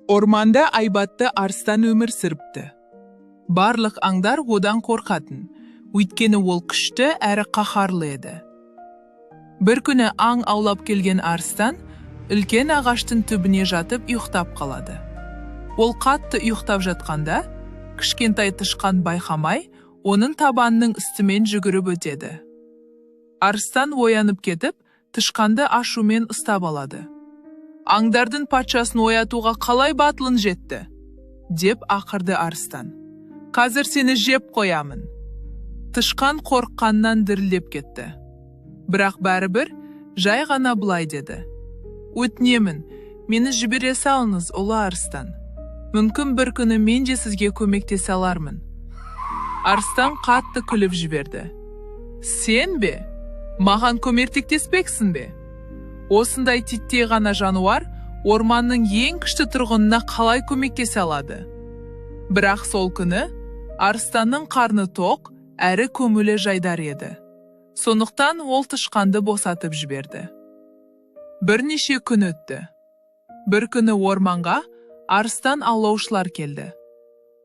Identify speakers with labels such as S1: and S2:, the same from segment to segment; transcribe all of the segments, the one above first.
S1: Орманда айбатты арыстан өмір сүріпті. Барлық аңдар одан қорқатын, өйткені ол күшті әрі қаһарлы еді. Бір күні аң аулап келген арыстан үлкен ағаштың түбіне жатып ұйықтап қалады. Ол қатты ұйықтап жатқанда, кішкентай тышқан байқамай, оның табанының үстімен жүгіріп өтеді. Арыстан оянып кетіп, тышқанды ашумен ұстап алады. Аңдардың патшасын оятуға қалай батылың жетті? Деп ақырды арыстан. Қазір сені жеп қоямын. Тышқан қорыққаннан дірілдеп кетті. Бірақ бәрібір жай ғана былай деді. Өтінемін, мені жібере салыңыз, ұлы арыстан. Мүмкін бір күні мен де сізге көмектесе алармын. Арыстан қатты күліп жіберді. Сен бе? Маған көмектеспексің бе? Осындай титтей ғана жануар орманның ең күшті тұрғынына қалай көмектесе алады? Бірақ сол күні арыстанның қарны тоқ әрі көңілі жайдар еді. Сондықтан ол тышқанды босатып жіберді. Бірнеше күн өтті. Бір күні орманға арыстан аулаушылар келді.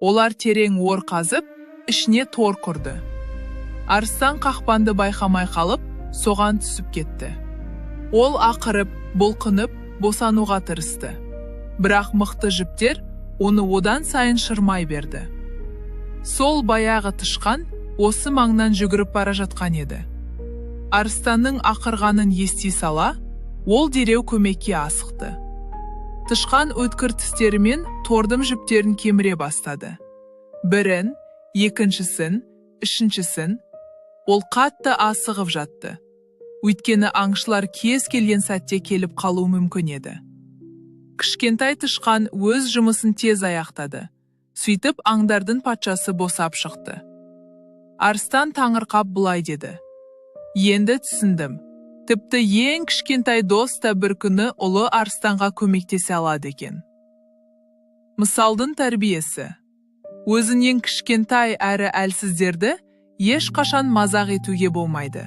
S1: Олар терең ор қазып, ішіне тор құрды. Арыстан қақпанды байқамай қалып, соған түсіп кетті. Ол ақырып, бұлқынып, босануға тырысты. Бірақ мықты жіптер оны одан сайын шырмай берді. Сол баяғы тышқан осы маңнан жүгіріп бара жатқан еді. Арыстанның ақырғанын ести сала, ол дереу көмекке асықты. Тышқан өткір тістерімен тордың жіптерін кеміре бастады. Бірін, екіншісін, үшіншісін, ол қатты асығып жатты. Өйткені аңшылар кез келген сәтте келіп қалу мүмкін еді. Кішкентай тышқан өз жұмысын тез аяқтады. Сөйтіп аңдардың патшасы босап шықты. Арыстан таңырқап былай деді. Енді түсіндім. Тіпті ең кішкентай дос та бір күні ұлы арыстанға көмектесе алады екен. Мысалдың тәрбиесі. Өзінен кішкентай әрі әлсіздерді ешқашан мазақ етуге болмайды.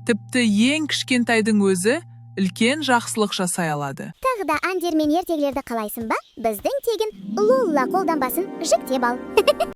S1: Тіпті ең кішкентайдың өзі үлкен жақсылық жасай алады.
S2: Тағы да әндер мен ертегілерді қалайсың ба? Біздің тегін Лолла қолданбасын жүктеп ал.